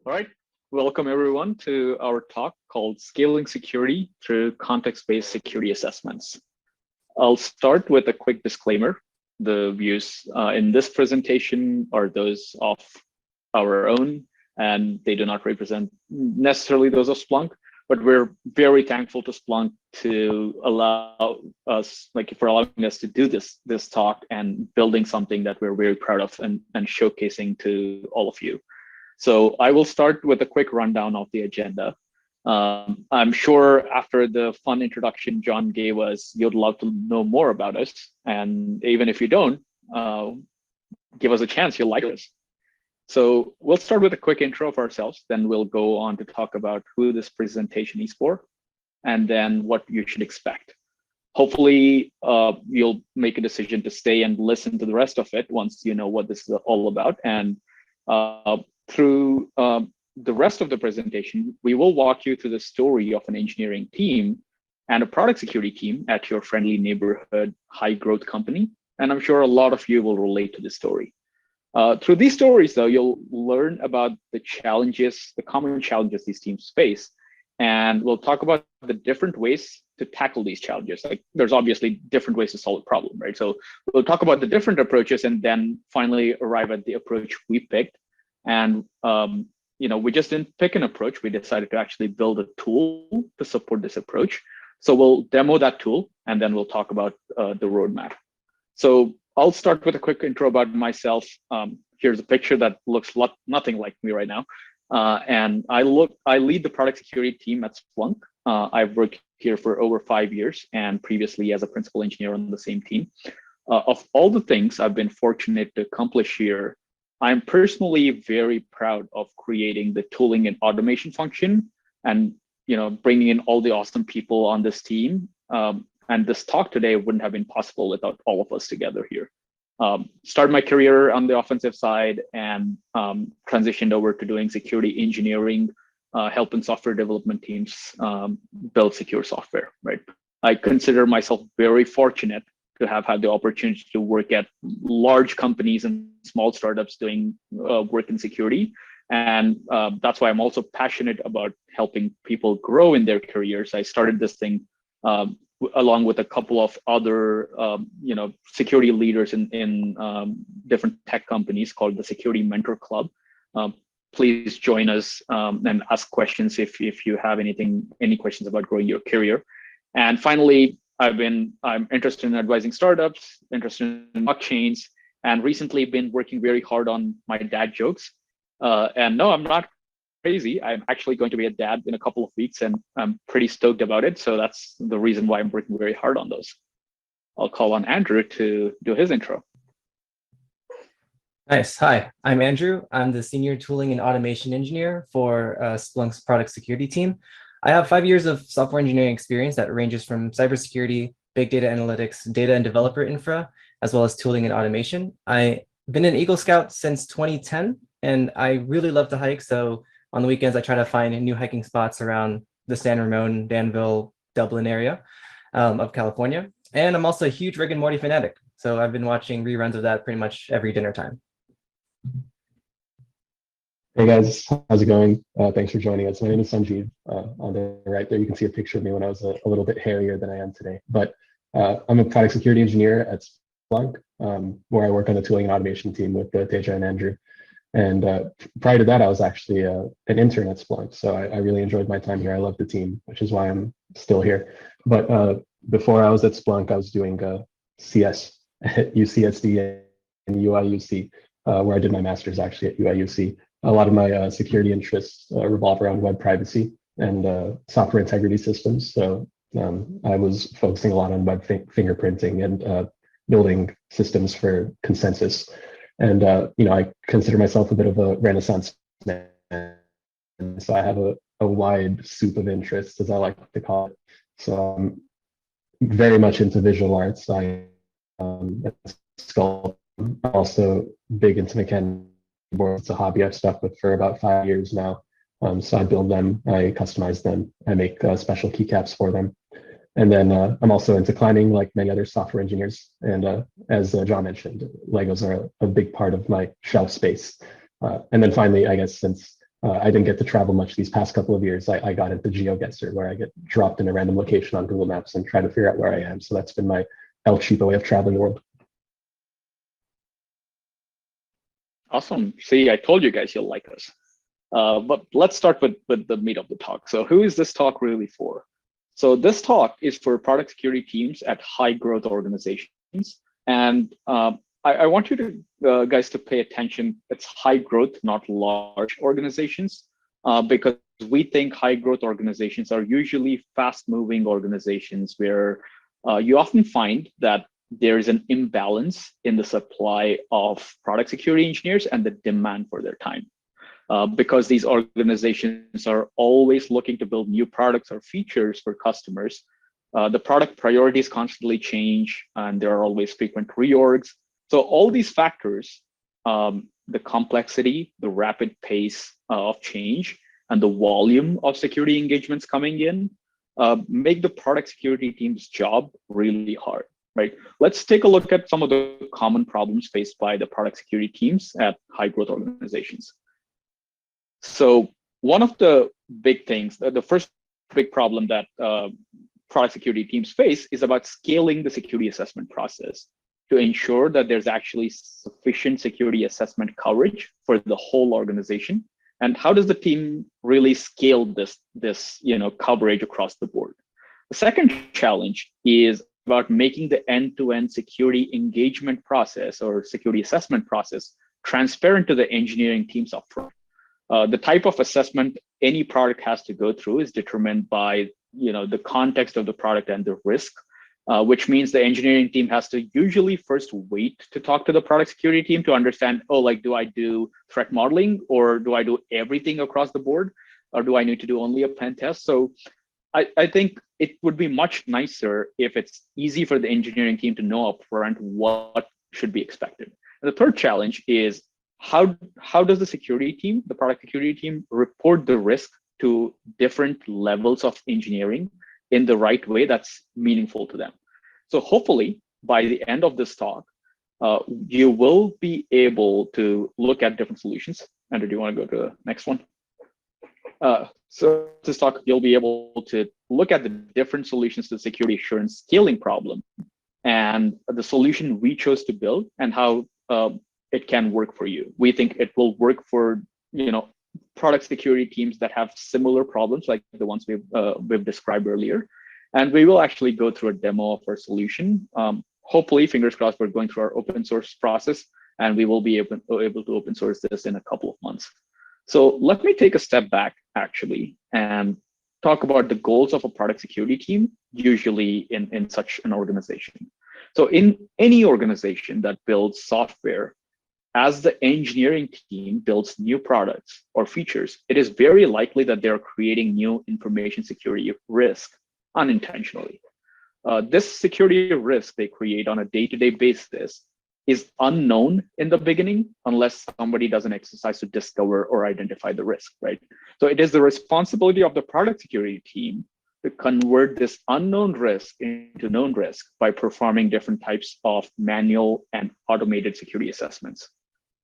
All right. Welcome everyone to our talk called Scaling Security Through Context-Based Security Assessments. I'll start with a quick disclaimer. The views in this presentation are those of our own, and they do not represent necessarily those of Splunk, but we're very thankful to Splunk to allow us, for allowing us to do this talk and building something that we're very proud of and showcasing to all of you. So I will start with a quick rundown of the agenda. I'm sure after the fun introduction John gave us, you'd love to know more about us. And even if you don't, give us a chance, you'll like us. So we'll start with a quick intro of ourselves, then we'll go on to talk about who this presentation is for, and then what you should expect. Hopefully, you'll make a decision to stay and listen to the rest of it once you know what this is all about. And through the rest of the presentation, we will walk you through the story of an engineering team and a product security team at your friendly neighborhood high growth company. And I'm sure a lot of you will relate to this story. Through these stories, though, you'll learn about the challenges, the common challenges these teams face. And we'll talk about the different ways to tackle these challenges. Like there's obviously different ways to solve a problem, right? So we'll talk about the different approaches and then finally arrive at the approach we picked. And we just didn't pick an approach. We decided to actually build a tool to support this approach. So we'll demo that tool, and then we'll talk about the roadmap. So I'll start with a quick intro about myself. Here's a picture that looks nothing like me right now. And I lead the product security team at Splunk. I've worked here for over 5 years and previously as a principal engineer on the same team. Of all the things I've been fortunate to accomplish here, I'm personally very proud of creating the tooling and automation function and bringing in all the awesome people on this team. And this talk today wouldn't have been possible without all of us together here. Started my career on the offensive side and transitioned over to doing security engineering, helping software development teams build secure software, right? I consider myself very fortunate to have had the opportunity to work at large companies and small startups doing work in security. And that's why I'm also passionate about helping people grow in their careers. I started this thing along with a couple of other security leaders in different tech companies called the Security Mentor Club. Please join us and ask questions if you have any questions about growing your career. And finally, I'm interested in advising startups, interested in blockchains, and recently been working very hard on my dad jokes. And no, I'm not crazy. I'm actually going to be a dad in a couple of weeks, and I'm pretty stoked about it. So that's the reason why I'm working very hard on those. I'll call on Andrew to do his intro. Nice. Hi, I'm Andrew. I'm the senior tooling and automation engineer for Splunk's product security team. I have 5 years of software engineering experience that ranges from cybersecurity, big data analytics, data and developer infra, as well as tooling and automation. I've been an Eagle Scout since 2010, and I really love to hike. So on the weekends, I try to find new hiking spots around the San Ramon, Danville, Dublin area of California. And I'm also a huge Rick and Morty fanatic. So I've been watching reruns of that pretty much every dinner time. Hey guys, how's it going? Thanks for joining us. My name is Sanjeev. On the right there, you can see a picture of me when I was a little bit hairier than I am today. But I'm a product security engineer at Splunk, where I work on the tooling and automation team with Teja and Andrew. And prior to that, I was actually an intern at Splunk. So I really enjoyed my time here. I love the team, which is why I'm still here. But before I was at Splunk, I was doing CS at UCSD and UIUC, where I did my master's actually at UIUC. A lot of my security interests revolve around web privacy and software integrity systems. So I was focusing a lot on web fingerprinting and building systems for consensus. And I consider myself a bit of a Renaissance man. And so I have a wide soup of interests, as I like to call it. So I'm very much into visual arts. I sculpt. I'm also big into mechanical boards. It's a hobby I've stuck with for about 5 years now. So I build them, I customize them, I make special keycaps for them. And then I'm also into climbing like many other software engineers. And as John mentioned, Legos are a big part of my shelf space. And then finally, I guess since I didn't get to travel much these past couple of years. I got into GeoGuessr, where I get dropped in a random location on Google Maps and try to figure out where I am. So that's been my El Cheapo way of traveling the world. Awesome. See, I told you guys you'll like us. But let's start with the meat of the talk. So who is this talk really for? So this talk is for product security teams at high growth organizations. And I want you to guys to pay attention. It's high growth, not large organizations, because we think high growth organizations are usually fast moving organizations where you often find that there is an imbalance in the supply of product security engineers and the demand for their time. Because these organizations are always looking to build new products or features for customers, the product priorities constantly change and there are always frequent reorgs. So all these factors, the complexity, the rapid pace of change, and the volume of security engagements coming in make the product security team's job really hard, right? Let's take a look at some of the common problems faced by the product security teams at high growth organizations. So one of the big things, the first big problem that product security teams face is about scaling the security assessment process to ensure that there's actually sufficient security assessment coverage for the whole organization. And how does the team really scale this coverage across the board? The second challenge is about making the end-to-end security engagement process or security assessment process transparent to the engineering teams upfront. The type of assessment any product has to go through is determined by the context of the product and the risk, which means the engineering team has to usually first wait to talk to the product security team to understand, do I do threat modeling or do I do everything across the board? Or do I need to do only a pen test? So I think it would be much nicer if it's easy for the engineering team to know upfront what should be expected. And the third challenge is how does the security team, the product security team, report the risk to different levels of engineering in the right way that's meaningful to them. So hopefully by the end of this talk, you will be able to look at different solutions. Andrew, do you want to go to the next one? So this talk, you'll be able to look at the different solutions to the security assurance scaling problem and the solution we chose to build and how it can work for you. We think it will work for product security teams that have similar problems like the ones we've described earlier. And we will actually go through a demo of our solution. Hopefully, fingers crossed, we're going through our open source process and we will be able to open source this in a couple of months. So let me take a step back actually and talk about the goals of a product security team, usually in such an organization. So in any organization that builds software, as the engineering team builds new products or features, it is very likely that they're creating new information security risk unintentionally. This security risk they create on a day-to-day basis is unknown in the beginning unless somebody does an exercise to discover or identify the risk, right? So it is the responsibility of the product security team to convert this unknown risk into known risk by performing different types of manual and automated security assessments.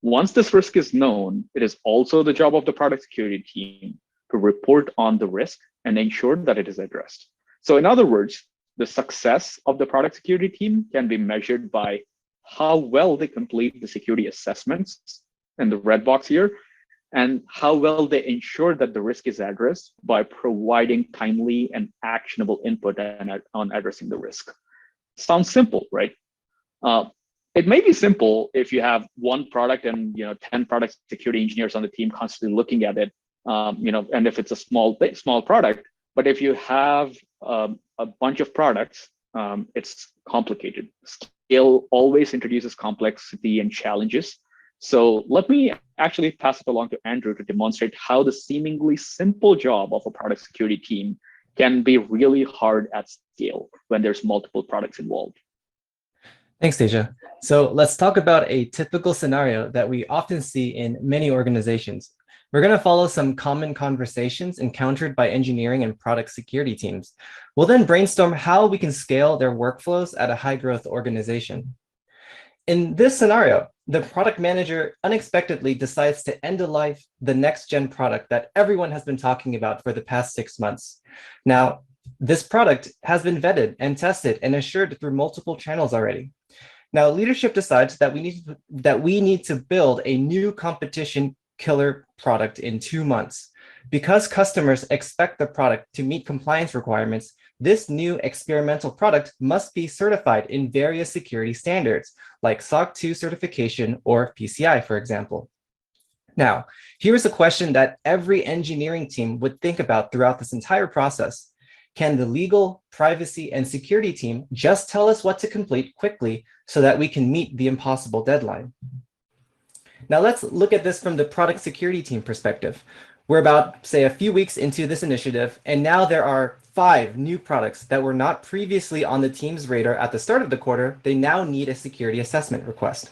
Once this risk is known, it is also the job of the product security team to report on the risk and ensure that it is addressed. So in other words, the success of the product security team can be measured by how well they complete the security assessments in the red box here, and how well they ensure that the risk is addressed by providing timely and actionable input on addressing the risk. Sounds simple, right? It may be simple if you have one product and 10 product security engineers on the team constantly looking at it, and if it's a small product. But if you have a bunch of products, it's complicated. Scale always introduces complexity and challenges. So let me actually pass it along to Andrew to demonstrate how the seemingly simple job of a product security team can be really hard at scale when there's multiple products involved. Thanks, Teja. So let's talk about a typical scenario that we often see in many organizations. We're going to follow some common conversations encountered by engineering and product security teams. We'll then brainstorm how we can scale their workflows at a high growth organization. In this scenario, the product manager unexpectedly decides to end of life the next gen product that everyone has been talking about for the past 6 months. Now, this product has been vetted and tested and assured through multiple channels already. Now, leadership decides that we need to build a new competition killer product in 2 months. Because customers expect the product to meet compliance requirements, this new experimental product must be certified in various security standards, like SOC 2 certification or PCI, for example. Now, here's a question that every engineering team would think about throughout this entire process. Can the legal, privacy, and security team just tell us what to complete quickly so that we can meet the impossible deadline? Now let's look at this from the product security team perspective. We're about, say, a few weeks into this initiative, and now there are 5 new products that were not previously on the team's radar at the start of the quarter. They now need a security assessment request.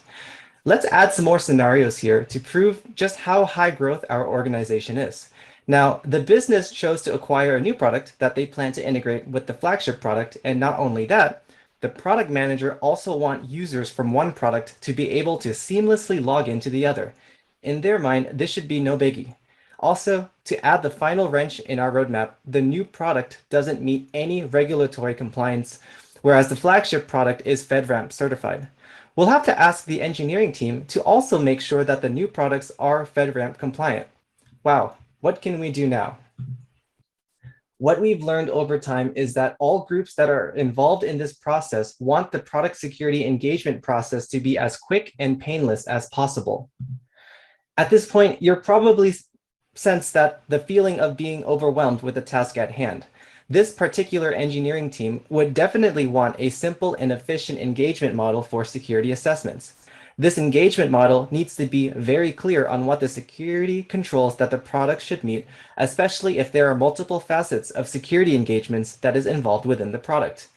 Let's add some more scenarios here to prove just how high growth our organization is. Now, the business chose to acquire a new product that they plan to integrate with the flagship product, and not only that, the product manager also wants users from one product to be able to seamlessly log into the other. In their mind, this should be no biggie. Also, to add the final wrench in our roadmap, the new product doesn't meet any regulatory compliance, whereas the flagship product is FedRAMP certified. We'll have to ask the engineering team to also make sure that the new products are FedRAMP compliant. Wow, what can we do now? What we've learned over time is that all groups that are involved in this process want the product security engagement process to be as quick and painless as possible. At this point, you're probably sense that the feeling of being overwhelmed with the task at hand. This particular engineering team would definitely want a simple and efficient engagement model for security assessments. This engagement model needs to be very clear on what the security controls that the product should meet, especially if there are multiple facets of security engagements that is involved within the product.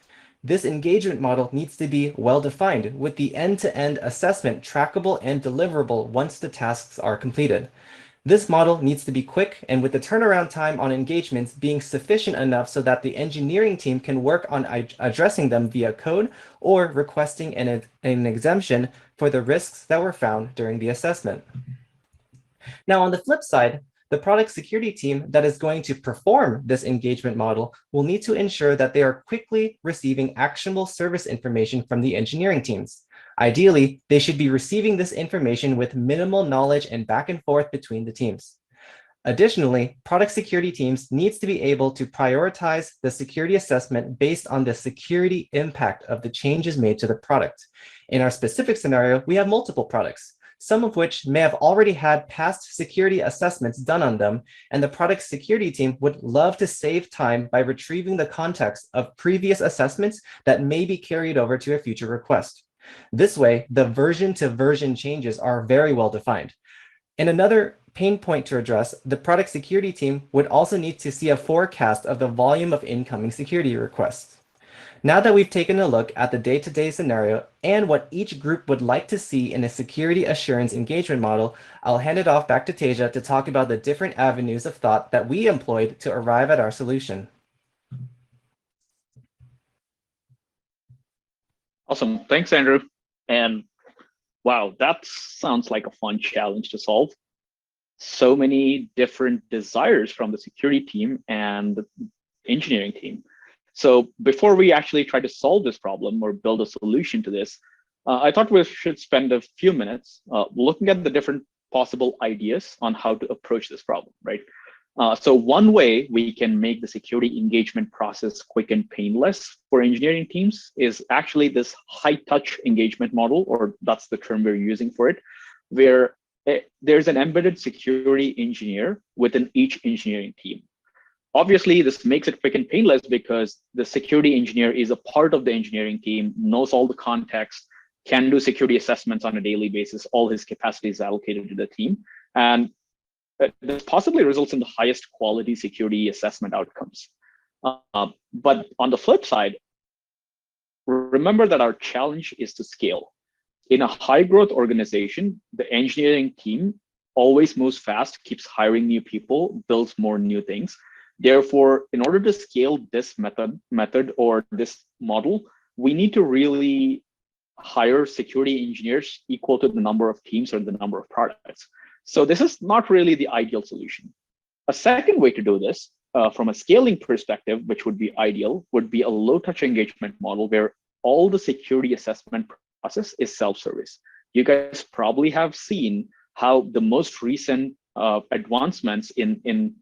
This engagement model needs to be well defined with the end-to-end assessment trackable and deliverable once the tasks are completed. This model needs to be quick and with the turnaround time on engagements being sufficient enough so that the engineering team can work on addressing them via code or requesting an exemption for the risks that were found during the assessment. Now, on the flip side, the product security team that is going to perform this engagement model will need to ensure that they are quickly receiving actionable service information from the engineering teams. Ideally, they should be receiving this information with minimal knowledge and back and forth between the teams. Additionally, product security teams needs to be able to prioritize the security assessment based on the security impact of the changes made to the product. In our specific scenario, we have multiple products, some of which may have already had past security assessments done on them, and the product security team would love to save time by retrieving the context of previous assessments that may be carried over to a future request. This way, the version-to-version changes are very well defined. And another pain point to address, the product security team would also need to see a forecast of the volume of incoming security requests. Now that we've taken a look at the day-to-day scenario and what each group would like to see in a security assurance engagement model, I'll hand it off back to Teja to talk about the different avenues of thought that we employed to arrive at our solution. Awesome. Thanks, Andrew. And wow, that sounds like a fun challenge to solve. So many different desires from the security team and the engineering team. So before we actually try to solve this problem or build a solution to this, I thought we should spend a few minutes looking at the different possible ideas on how to approach this problem, right? So one way we can make the security engagement process quick and painless for engineering teams is actually this high-touch engagement model, or that's the term we're using for it, where there's an embedded security engineer within each engineering team. Obviously, this makes it quick and painless because the security engineer is a part of the engineering team, knows all the context, can do security assessments on a daily basis, all his capacity is allocated to the team. And this possibly results in the highest quality security assessment outcomes. But on the flip side, remember that our challenge is to scale. In a high growth organization, the engineering team always moves fast, keeps hiring new people, builds more new things. Therefore, in order to scale this method or this model, we need to really hire security engineers equal to the number of teams or the number of products. So this is not really the ideal solution. A second way to do this from a scaling perspective, which would be ideal, would be a low-touch engagement model where all the security assessment process is self-service. You guys probably have seen how the most recent advancements in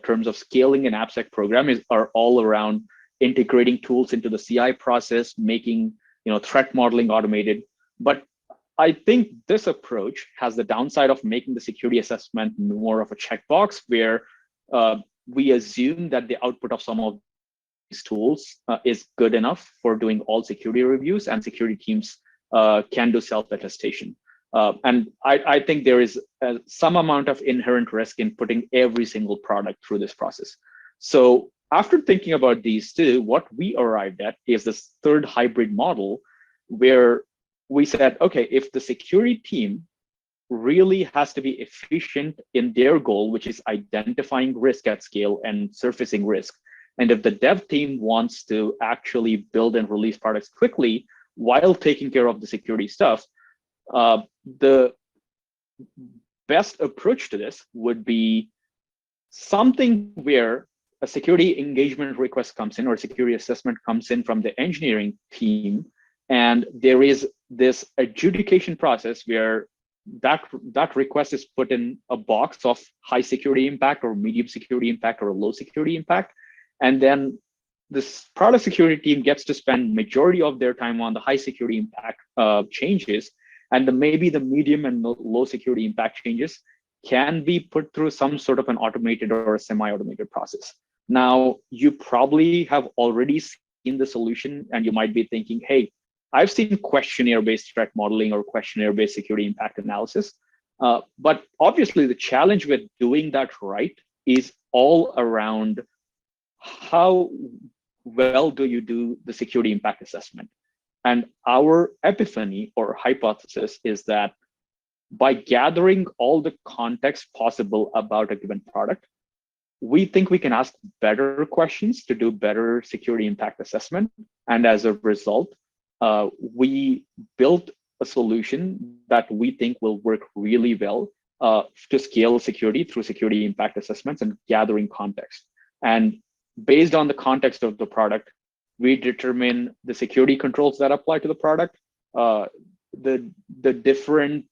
terms of scaling an AppSec program are all around integrating tools into the CI process, making threat modeling automated. But I think this approach has the downside of making the security assessment more of a checkbox where we assume that the output of some of these tools is good enough for doing all security reviews, and security teams can do self-attestation. And I think there is some amount of inherent risk in putting every single product through this process. So after thinking about these two, what we arrived at is this third hybrid model where we said, okay, if the security team really has to be efficient in their goal, which is identifying risk at scale and surfacing risk, and if the dev team wants to actually build and release products quickly while taking care of the security stuff, the best approach to this would be something where a security engagement request comes in or security assessment comes in from the engineering team, and there is this adjudication process where that request is put in a box of high security impact or medium security impact or low security impact. And then this product security team gets to spend majority of their time on the high security impact changes, and maybe the medium and low security impact changes can be put through some sort of an automated or a semi-automated process. Now, you probably have already seen the solution, and you might be thinking, hey, I've seen questionnaire-based threat modeling or questionnaire-based security impact analysis. But obviously, the challenge with doing that right is all around how well do you do the security impact assessment. And our epiphany or hypothesis is that by gathering all the context possible about a given product, we think we can ask better questions to do better security impact assessment. And as a result, we built a solution that we think will work really well to scale security through security impact assessments and gathering context. And based on the context of the product, we determine the security controls that apply to the product, the different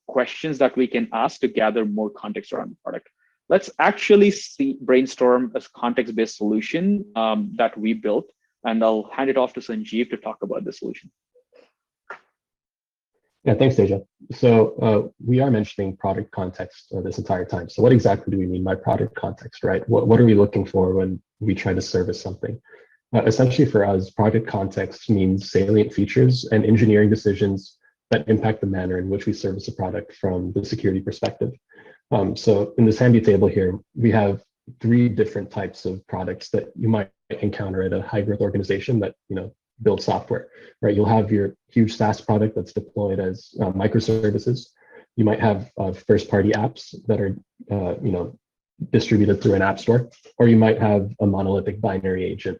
questions that we can ask to gather more context around the product. Let's actually brainstorm a context-based solution that we built, and I'll hand it off to Sanjeev to talk about the solution. Yeah, thanks, Teja. So we are mentioning product context this entire time. So what exactly do we mean by product context, right? What are we looking for when we try to service something? Essentially for us, product context means salient features and engineering decisions that impact the manner in which we service a product from the security perspective. So in this handy table here, we have 3 different types of products that you might encounter at a high growth organization that build software, right? You'll have your huge SaaS product that's deployed as microservices. You might have first-party apps that are distributed through an app store, or you might have a monolithic binary agent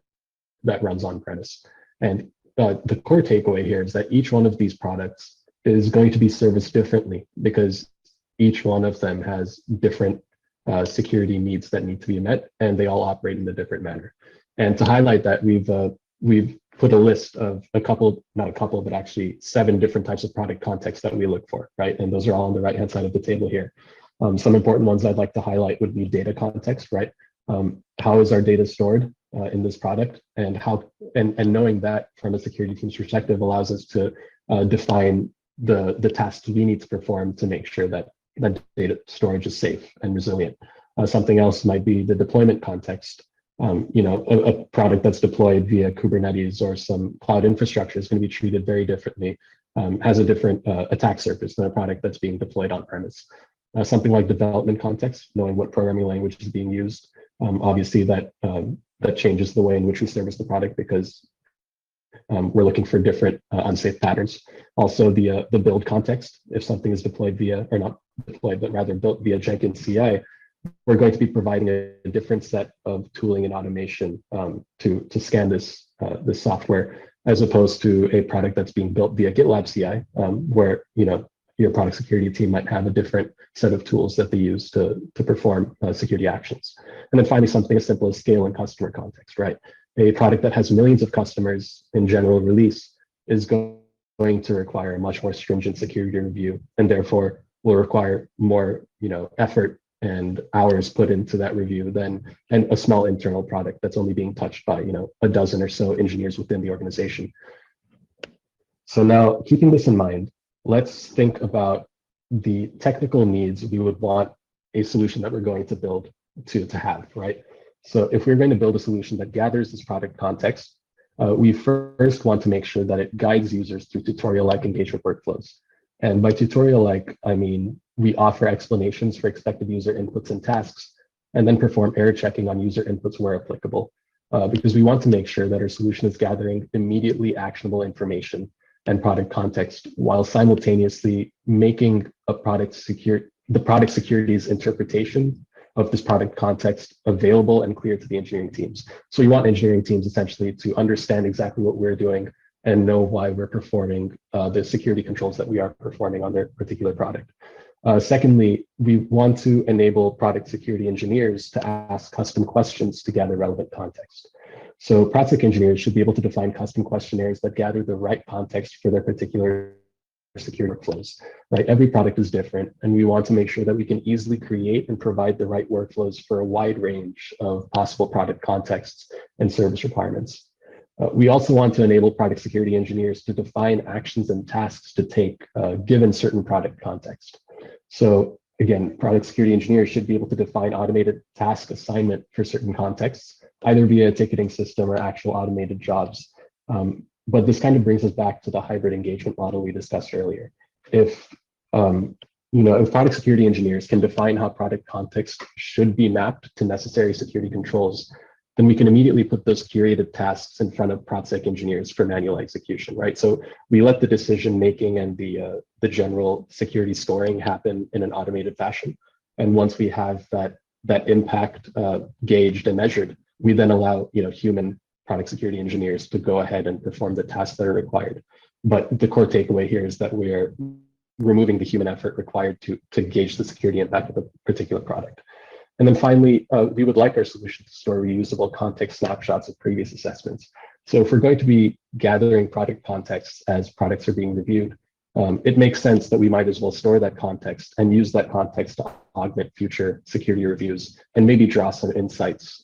that runs on premise. And the core takeaway here is that each one of these products is going to be serviced differently because each one of them has different security needs that need to be met, and they all operate in a different manner. And to highlight that, we've put a list of not a couple, but actually 7 different types of product context that we look for, right? And those are all on the right-hand side of the table here. Some important ones I'd like to highlight would be data context, right? How is our data stored in this product, and knowing that from a security team's perspective allows us to define the tasks we need to perform to make sure that data storage is safe and resilient. Something else might be the deployment context. A product that's deployed via Kubernetes or some cloud infrastructure is going to be treated very differently, has a different attack surface than a product that's being deployed on premise. Something like development context, knowing what programming language is being used. Obviously, that changes the way in which we service the product because we're looking for different unsafe patterns. Also, the build context, if something is deployed via, or not deployed, but rather built via Jenkins CI, we're going to be providing a different set of tooling and automation to scan this software as opposed to a product that's being built via GitLab CI, where your product security team might have a different set of tools that they use to perform security actions. And then finally, something as simple as scale and customer context, right? A product that has millions of customers in general release is going to require a much more stringent security review, and therefore will require more effort and hours put into that review than a small internal product that's only being touched by a dozen or so engineers within the organization. So now, keeping this in mind, let's think about the technical needs we would want a solution that we're going to build to have, right? So if we're going to build a solution that gathers this product context, we first want to make sure that it guides users through tutorial-like engagement workflows. And by tutorial-like, I mean, we offer explanations for expected user inputs and tasks, and then perform error checking on user inputs where applicable, because we want to make sure that our solution is gathering immediately actionable information and product context while simultaneously making the product security's interpretation of this product context available and clear to the engineering teams. So we want engineering teams essentially to understand exactly what we're doing and know why we're performing the security controls that we are performing on their particular product. Secondly, we want to enable product security engineers to ask custom questions to gather relevant context. So product engineers should be able to define custom questionnaires that gather the right context for their particular security workflows, right? Every product is different, and we want to make sure that we can easily create and provide the right workflows for a wide range of possible product contexts and service requirements. We also want to enable product security engineers to define actions and tasks to take given certain product context. So again, product security engineers should be able to define automated task assignment for certain contexts, either via a ticketing system or actual automated jobs. But this kind of brings us back to the hybrid engagement model we discussed earlier. If product security engineers can define how product context should be mapped to necessary security controls, then we can immediately put those curated tasks in front of ProdSec engineers for manual execution, right? So we let the decision making and the general security scoring happen in an automated fashion. And once we have that impact gauged and measured, we then allow human product security engineers to go ahead and perform the tasks that are required. But the core takeaway here is that we're removing the human effort required to gauge the security impact of a particular product. And then finally, we would like our solution to store reusable context snapshots of previous assessments. So if we're going to be gathering product contexts as products are being reviewed, it makes sense that we might as well store that context and use that context to augment future security reviews and maybe draw some insights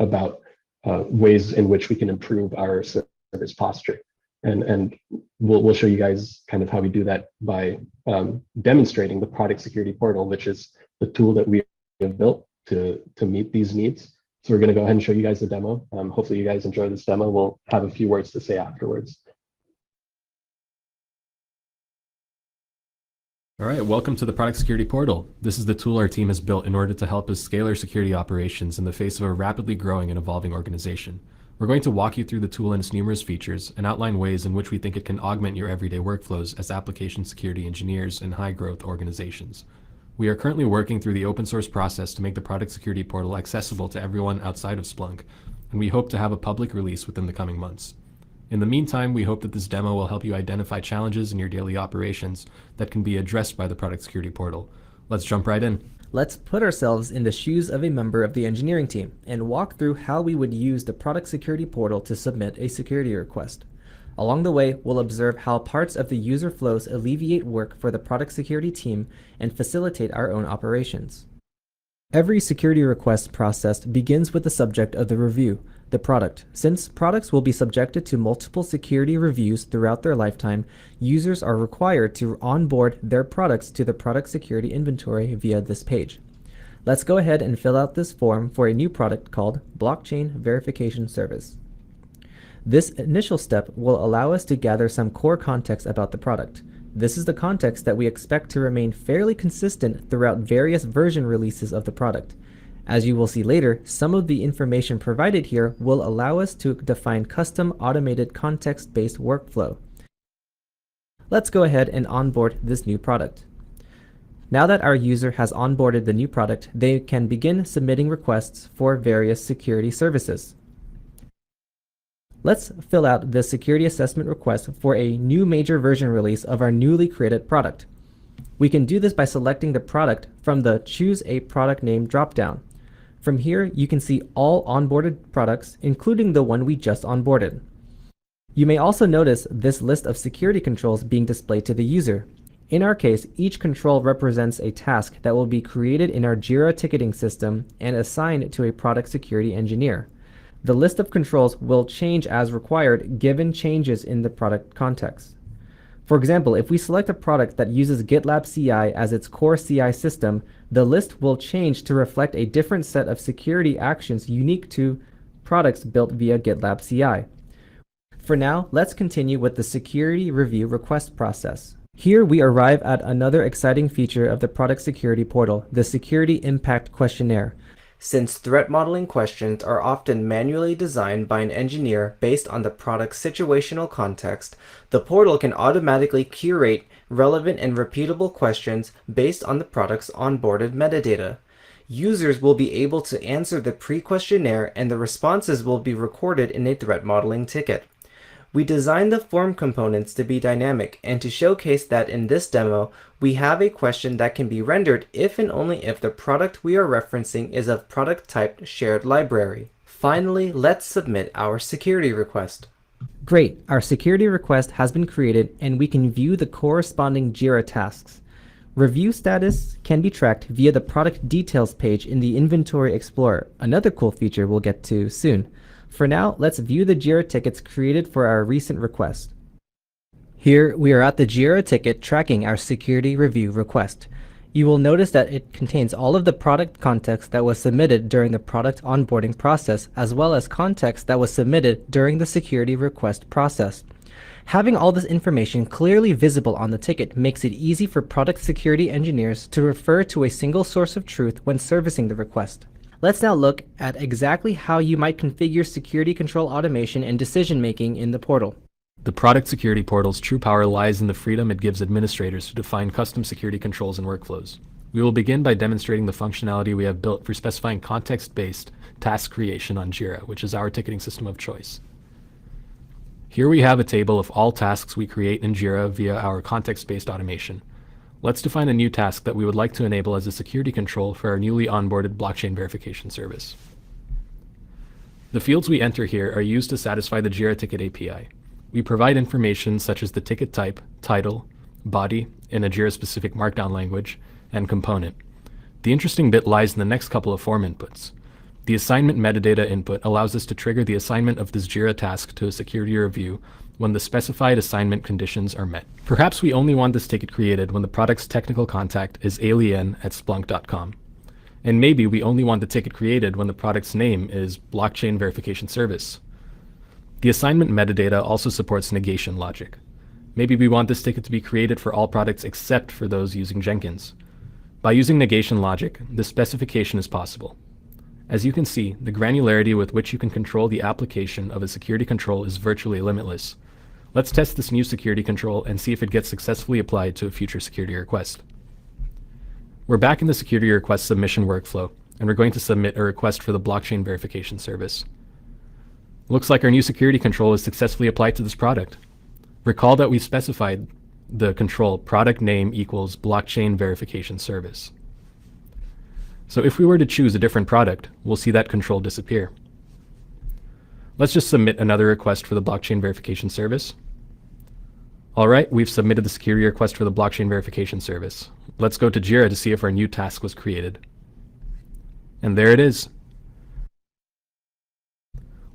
about ways in which we can improve our service posture. And we'll show you guys kind of how we do that by demonstrating the product security portal, which is the tool that we have built to meet these needs. So we're going to go ahead and show you guys the demo. Hopefully you guys enjoy this demo. We'll have a few words to say afterwards. All right, welcome to the Product Security Portal. This is the tool our team has built in order to help us scale our security operations in the face of a rapidly growing and evolving organization. We're going to walk you through the tool and its numerous features and outline ways in which we think it can augment your everyday workflows as application security engineers in high-growth organizations. We are currently working through the open source process to make the Product Security Portal accessible to everyone outside of Splunk, and we hope to have a public release within the coming months. In the meantime, we hope that this demo will help you identify challenges in your daily operations that can be addressed by the Product Security Portal. Let's jump right in. Let's put ourselves in the shoes of a member of the engineering team and walk through how we would use the Product Security Portal to submit a security request. Along the way, we'll observe how parts of the user flows alleviate work for the product security team and facilitate our own operations. Every security request processed begins with the subject of the review, the product. Since products will be subjected to multiple security reviews throughout their lifetime, users are required to onboard their products to the product security inventory via this page. Let's go ahead and fill out this form for a new product called Blockchain Verification Service. This initial step will allow us to gather some core context about the product. This is the context that we expect to remain fairly consistent throughout various version releases of the product. As you will see later, some of the information provided here will allow us to define custom automated context-based workflow. Let's go ahead and onboard this new product. Now that our user has onboarded the new product, they can begin submitting requests for various security services. Let's fill out the security assessment request for a new major version release of our newly created product. We can do this by selecting the product from the Choose a Product Name dropdown. From here, you can see all onboarded products, including the one we just onboarded. You may also notice this list of security controls being displayed to the user. In our case, each control represents a task that will be created in our Jira ticketing system and assigned to a product security engineer. The list of controls will change as required given changes in the product context. For example, if we select a product that uses GitLab CI as its core CI system, the list will change to reflect a different set of security actions unique to products built via GitLab CI. For now, let's continue with the security review request process. Here we arrive at another exciting feature of the product security portal, the security impact questionnaire. Since threat modeling questions are often manually designed by an engineer based on the product's situational context, the portal can automatically curate relevant and repeatable questions based on the product's onboarded metadata. Users will be able to answer the pre-questionnaire and the responses will be recorded in a threat modeling ticket. We designed the form components to be dynamic and to showcase that in this demo, we have a question that can be rendered if and only if the product we are referencing is of product type shared library. Finally, let's submit our security request. Great, our security request has been created and we can view the corresponding Jira tasks. Review status can be tracked via the product details page in the Inventory Explorer, another cool feature we'll get to soon. For now, let's view the Jira tickets created for our recent request. Here, we are at the Jira ticket tracking our security review request. You will notice that it contains all of the product context that was submitted during the product onboarding process, as well as context that was submitted during the security request process. Having all this information clearly visible on the ticket makes it easy for product security engineers to refer to a single source of truth when servicing the request. Let's now look at exactly how you might configure security control automation and decision-making in the portal. The product security portal's true power lies in the freedom it gives administrators to define custom security controls and workflows. We will begin by demonstrating the functionality we have built for specifying context-based task creation on Jira, which is our ticketing system of choice. Here we have a table of all tasks we create in Jira via our context-based automation. Let's define a new task that we would like to enable as a security control for our newly onboarded blockchain verification service. The fields we enter here are used to satisfy the Jira Ticket API. We provide information such as the ticket type, title, body in a Jira-specific markdown language, and component. The interesting bit lies in the next couple of form inputs. The assignment metadata input allows us to trigger the assignment of this Jira task to a security review when the specified assignment conditions are met. Perhaps we only want this ticket created when the product's technical contact is Lien at Splunk.com. And maybe we only want the ticket created when the product's name is Blockchain Verification Service. The assignment metadata also supports negation logic. Maybe we want this ticket to be created for all products except for those using Jenkins. By using negation logic, this specification is possible. As you can see, the granularity with which you can control the application of a security control is virtually limitless. Let's test this new security control and see if it gets successfully applied to a future security request. We're back in the security request submission workflow, and we're going to submit a request for the blockchain verification service. Looks like our new security control is successfully applied to this product. Recall that we specified the control product name equals blockchain verification service. So if we were to choose a different product, we'll see that control disappear. Let's just submit another request for the blockchain verification service. All right, we've submitted the security request for the blockchain verification service. Let's go to Jira to see if our new task was created. And there it is.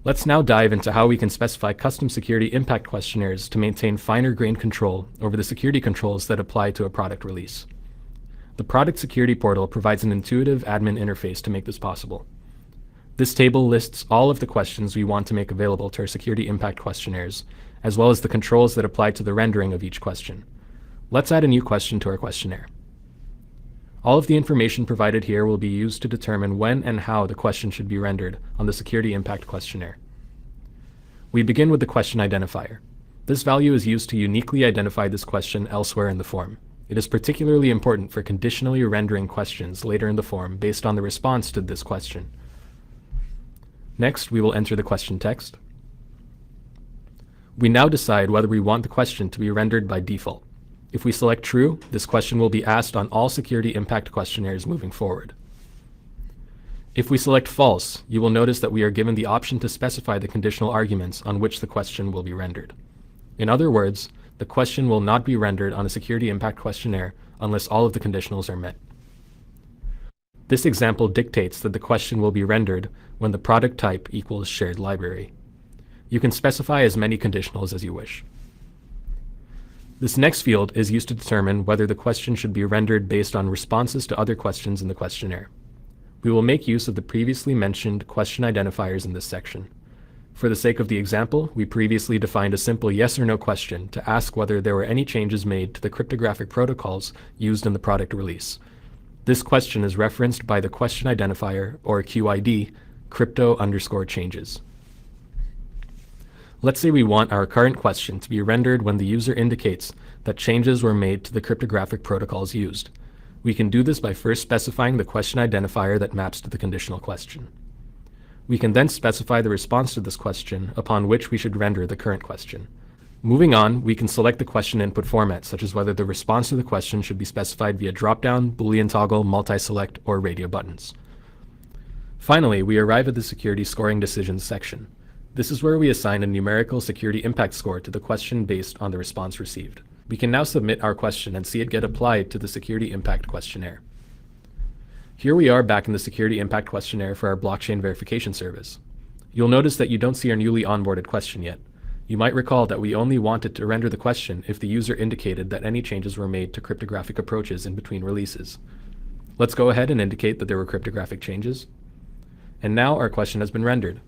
Let's now dive into how we can specify custom security impact questionnaires to maintain finer-grained control over the security controls that apply to a product release. The product security portal provides an intuitive admin interface to make this possible. This table lists all of the questions we want to make available to our security impact questionnaires, as well as the controls that apply to the rendering of each question. Let's add a new question to our questionnaire. All of the information provided here will be used to determine when and how the question should be rendered on the security impact questionnaire. We begin with the question identifier. This value is used to uniquely identify this question elsewhere in the form. It is particularly important for conditionally rendering questions later in the form based on the response to this question. Next, we will enter the question text. We now decide whether we want the question to be rendered by default. If we select true, this question will be asked on all security impact questionnaires moving forward. If we select false, you will notice that we are given the option to specify the conditional arguments on which the question will be rendered. In other words, the question will not be rendered on a security impact questionnaire unless all of the conditionals are met. This example dictates that the question will be rendered when the product type equals shared library. You can specify as many conditionals as you wish. This next field is used to determine whether the question should be rendered based on responses to other questions in the questionnaire. We will make use of the previously mentioned question identifiers in this section. For the sake of the example, we previously defined a simple yes or no question to ask whether there were any changes made to the cryptographic protocols used in the product release. This question is referenced by the question identifier, or QID, crypto_changes. Let's say we want our current question to be rendered when the user indicates that changes were made to the cryptographic protocols used. We can do this by first specifying the question identifier that maps to the conditional question. We can then specify the response to this question upon which we should render the current question. Moving on, we can select the question input format, such as whether the response to the question should be specified via dropdown, Boolean toggle, multi-select, or radio buttons. Finally, we arrive at the security scoring decisions section. This is where we assign a numerical security impact score to the question based on the response received. We can now submit our question and see it get applied to the security impact questionnaire. Here we are back in the security impact questionnaire for our blockchain verification service. You'll notice that you don't see our newly onboarded question yet. You might recall that we only wanted to render the question if the user indicated that any changes were made to cryptographic approaches in between releases. Let's go ahead and indicate that there were cryptographic changes. And now our question has been rendered.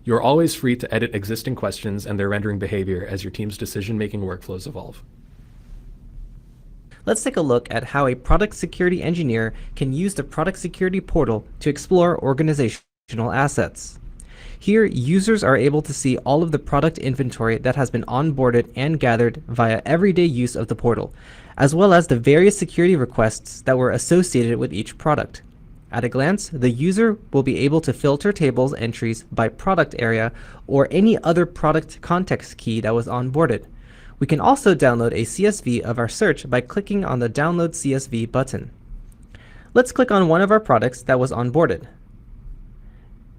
You're always free to edit existing questions and their rendering behavior as your team's decision-making workflows evolve. Let's take a look at how a product security engineer can use the product security portal to explore organizational assets. Here, users are able to see all of the product inventory that has been onboarded and gathered via everyday use of the portal, as well as the various security requests that were associated with each product. At a glance, the user will be able to filter tables entries by product area or any other product context key that was onboarded. We can also download a CSV of our search by clicking on the Download CSV button. Let's click on one of our products that was onboarded.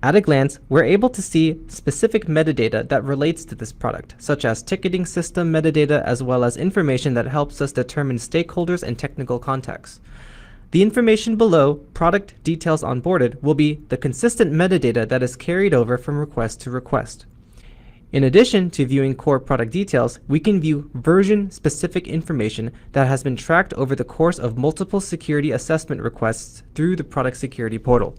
At a glance, we're able to see specific metadata that relates to this product, such as ticketing system metadata, as well as information that helps us determine stakeholders and technical contacts. The information below, product details onboarded, will be the consistent metadata that is carried over from request to request. In addition to viewing core product details, we can view version-specific information that has been tracked over the course of multiple security assessment requests through the product security portal.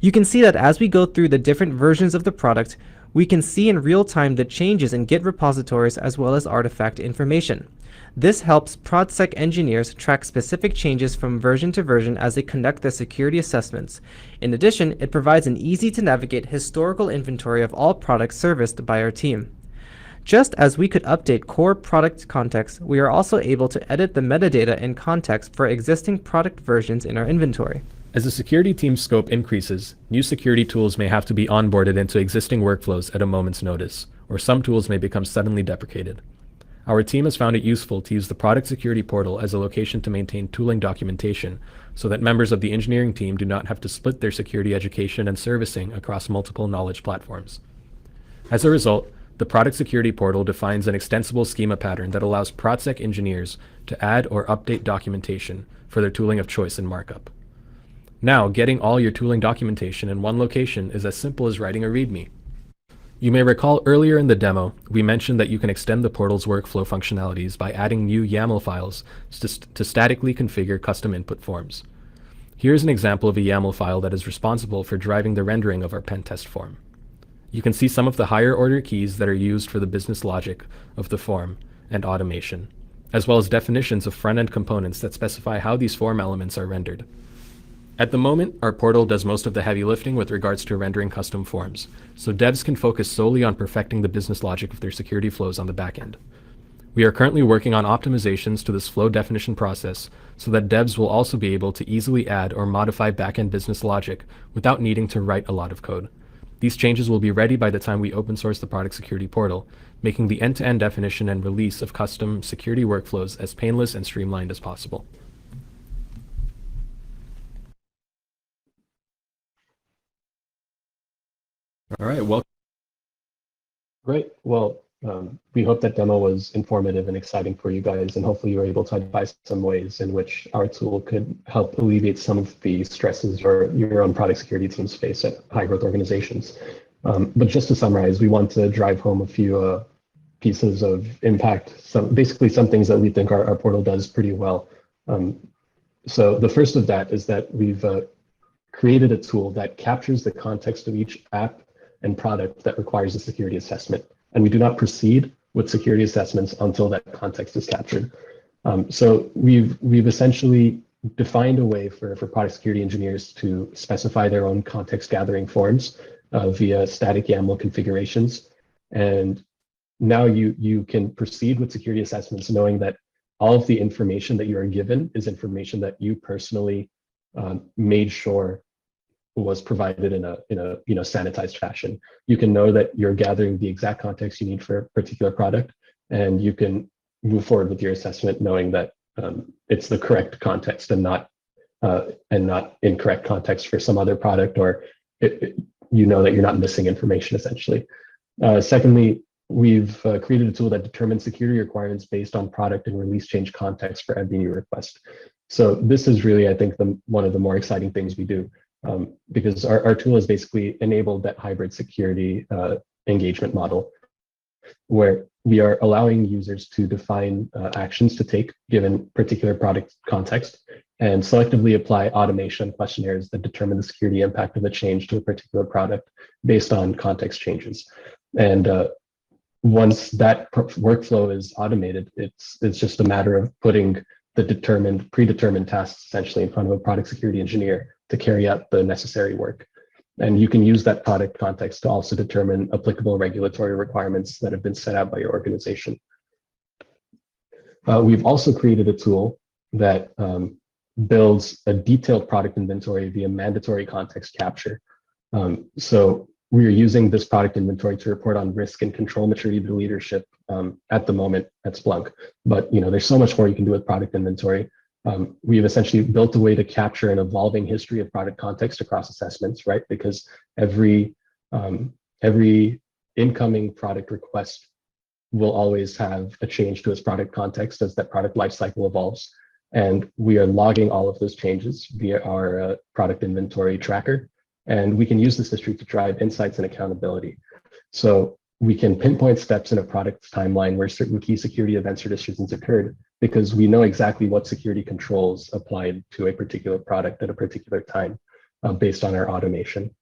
You can see that as we go through the different versions of the product, we can see in real time the changes in Git repositories as well as artifact information. This helps ProdSec engineers track specific changes from version to version as they conduct their security assessments. In addition, it provides an easy-to-navigate historical inventory of all products serviced by our team. Just as we could update core product context, we are also able to edit the metadata and context for existing product versions in our inventory. As the security team's scope increases, new security tools may have to be onboarded into existing workflows at a moment's notice, or some tools may become suddenly deprecated. Our team has found it useful to use the product security portal as a location to maintain tooling documentation so that members of the engineering team do not have to split their security education and servicing across multiple knowledge platforms. As a result, the product security portal defines an extensible schema pattern that allows ProdSec engineers to add or update documentation for their tooling of choice in markup. Now, getting all your tooling documentation in one location is as simple as writing a README. You may recall earlier in the demo, we mentioned that you can extend the portal's workflow functionalities by adding new YAML files to statically configure custom input forms. Here's an example of a YAML file that is responsible for driving the rendering of our pen test form. You can see some of the higher order keys that are used for the business logic of the form and automation, as well as definitions of front-end components that specify how these form elements are rendered. At the moment, our portal does most of the heavy lifting with regards to rendering custom forms, so devs can focus solely on perfecting the business logic of their security flows on the back end. We are currently working on optimizations to this flow definition process so that devs will also be able to easily add or modify back-end business logic without needing to write a lot of code. These changes will be ready by the time we open source the product security portal, making the end-to-end definition and release of custom security workflows as painless and streamlined as possible. All right, well. Great. Well, we hope that demo was informative and exciting for you guys, and hopefully you were able to identify some ways in which our tool could help alleviate some of the stresses your own product security teams face at high growth organizations. But just to summarize, we want to drive home a few pieces of impact, basically some things that we think our portal does pretty well. So the first of that is that we've created a tool that captures the context of each app and product that requires a security assessment. And we do not proceed with security assessments until that context is captured. So we've essentially defined a way for product security engineers to specify their own context gathering forms via static YAML configurations. And now you can proceed with security assessments knowing that all of the information that you are given is information that you personally made sure was provided in a sanitized fashion. You can know that you're gathering the exact context you need for a particular product, and you can move forward with your assessment knowing that it's the correct context and not incorrect context for some other product, or you know that you're not missing information essentially. Secondly, we've created a tool that determines security requirements based on product and release change context for every new request. So this is really, I think, one of the more exciting things we do. Because our tool has basically enabled that hybrid security engagement model, where we are allowing users to define actions to take given particular product context and selectively apply automation questionnaires that determine the security impact of a change to a particular product based on context changes. And once that workflow is automated, it's just a matter of putting the predetermined tasks essentially in front of a product security engineer to carry out the necessary work. And you can use that product context to also determine applicable regulatory requirements that have been set out by your organization. We've also created a tool that builds a detailed product inventory via mandatory context capture. So we are using this product inventory to report on risk and control maturity to leadership at the moment at Splunk. But there's so much more you can do with product inventory. We've essentially built a way to capture an evolving history of product context across assessments, right? Because every incoming product request will always have a change to its product context as that product lifecycle evolves. And we are logging all of those changes via our product inventory tracker. And we can use this history to drive insights and accountability. So we can pinpoint steps in a product's timeline where certain key security events or decisions occurred, because we know exactly what security controls applied to a particular product at a particular time based on our automation.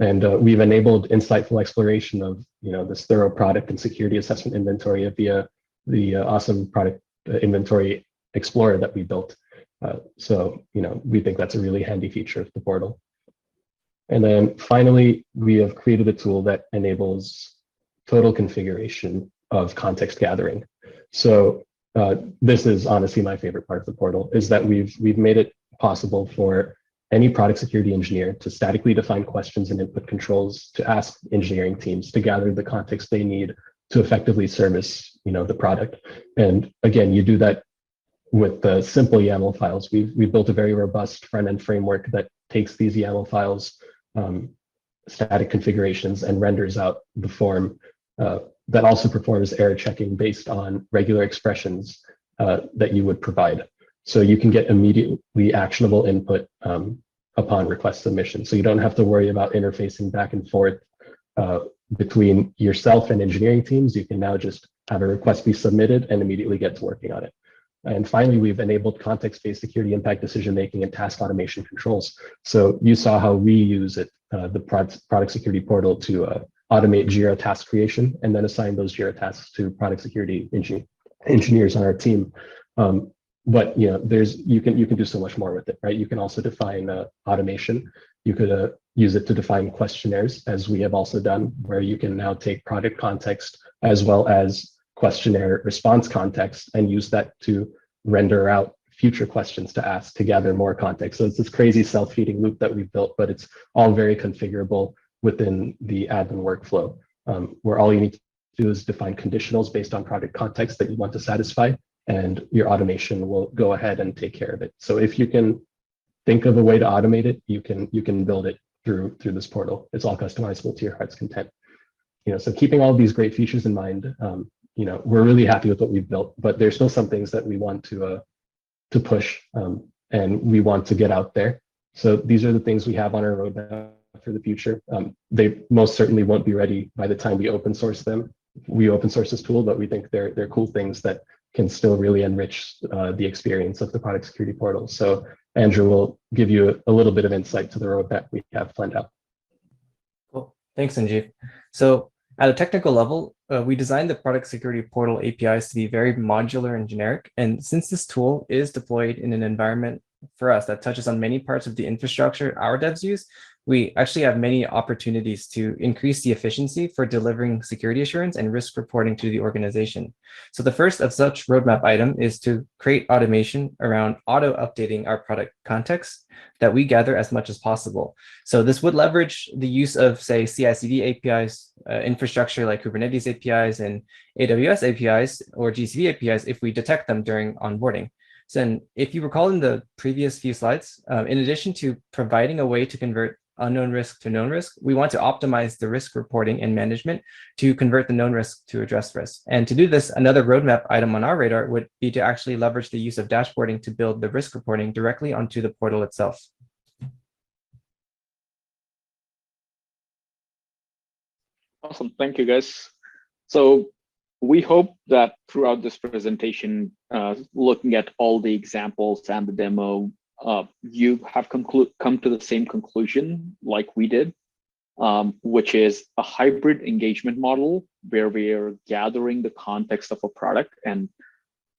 And we've enabled insightful exploration of this thorough product and security assessment inventory via the awesome product inventory explorer that we built. So we think that's a really handy feature of the portal. And then finally, we have created a tool that enables total configuration of context gathering. So this is honestly my favorite part of the portal, is that we've made it possible for any product security engineer to statically define questions and input controls to ask engineering teams to gather the context they need to effectively service the product. And again, you do that with the simple YAML files. We've built a very robust front-end framework that takes these YAML files, static configurations, and renders out the form that also performs error checking based on regular expressions that you would provide. So you can get immediately actionable input upon request submission. So you don't have to worry about interfacing back and forth between yourself and engineering teams. You can now just have a request be submitted and immediately get to working on it. And finally, we've enabled context-based security impact decision-making and task automation controls. So you saw how we use it, the product security portal, to automate Jira task creation and then assign those Jira tasks to product security engineers on our team. But you can do so much more with it, right? You can also define automation. You could use it to define questionnaires, as we have also done, where you can now take product context as well as questionnaire response context and use that to render out future questions to ask to gather more context. So it's this crazy self-feeding loop that we've built, but it's all very configurable within the admin workflow, where all you need do is define conditionals based on product context that you want to satisfy, and your automation will go ahead and take care of it. So if you can think of a way to automate it, you can build it through this portal. It's all customizable to your heart's content. So keeping all of these great features in mind, we're really happy with what we've built, but there's still some things that we want to push, and we want to get out there. So these are the things we have on our roadmap for the future. They most certainly won't be ready by the time we open source them. We open source this tool, but we think they're cool things that can still really enrich the experience of the product security portal. So Andrew will give you a little bit of insight to the roadmap we have planned out. Cool. Thanks, Sanjeev. So at a technical level, we designed the product security portal APIs to be very modular and generic. And since this tool is deployed in an environment for us that touches on many parts of the infrastructure our devs use, we actually have many opportunities to increase the efficiency for delivering security assurance and risk reporting to the organization. So the first of such roadmap item is to create automation around auto updating our product context that we gather as much as possible. So this would leverage the use of, say, CI/CD APIs, infrastructure like Kubernetes APIs and AWS APIs or GCP APIs if we detect them during onboarding. So if you recall in the previous few slides, in addition to providing a way to convert unknown risk to known risk, we want to optimize the risk reporting and management to convert the known risk to address risk. And to do this, another roadmap item on our radar would be to actually leverage the use of dashboarding to build the risk reporting directly onto the portal itself. Awesome, thank you guys. So we hope that throughout this presentation, looking at all the examples and the demo, you have come to the same conclusion like we did, which is a hybrid engagement model where we are gathering the context of a product and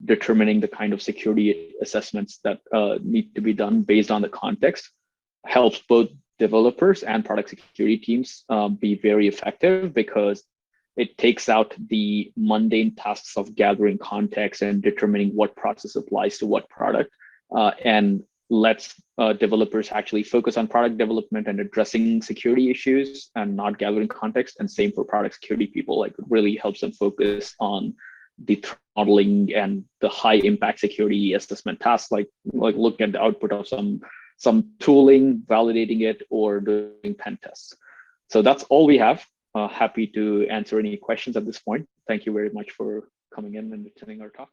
determining the kind of security assessments that need to be done based on the context, helps both developers and product security teams be very effective, because it takes out the mundane tasks of gathering context and determining what process applies to what product, and lets developers actually focus on product development and addressing security issues and not gathering context. And same for product security people, like it really helps them focus on the throttling and the high impact security assessment tasks, like looking at the output of some tooling, validating it, or doing pen tests. So that's all we have. Happy to answer any questions at this point. Thank you very much for coming in and attending our talk.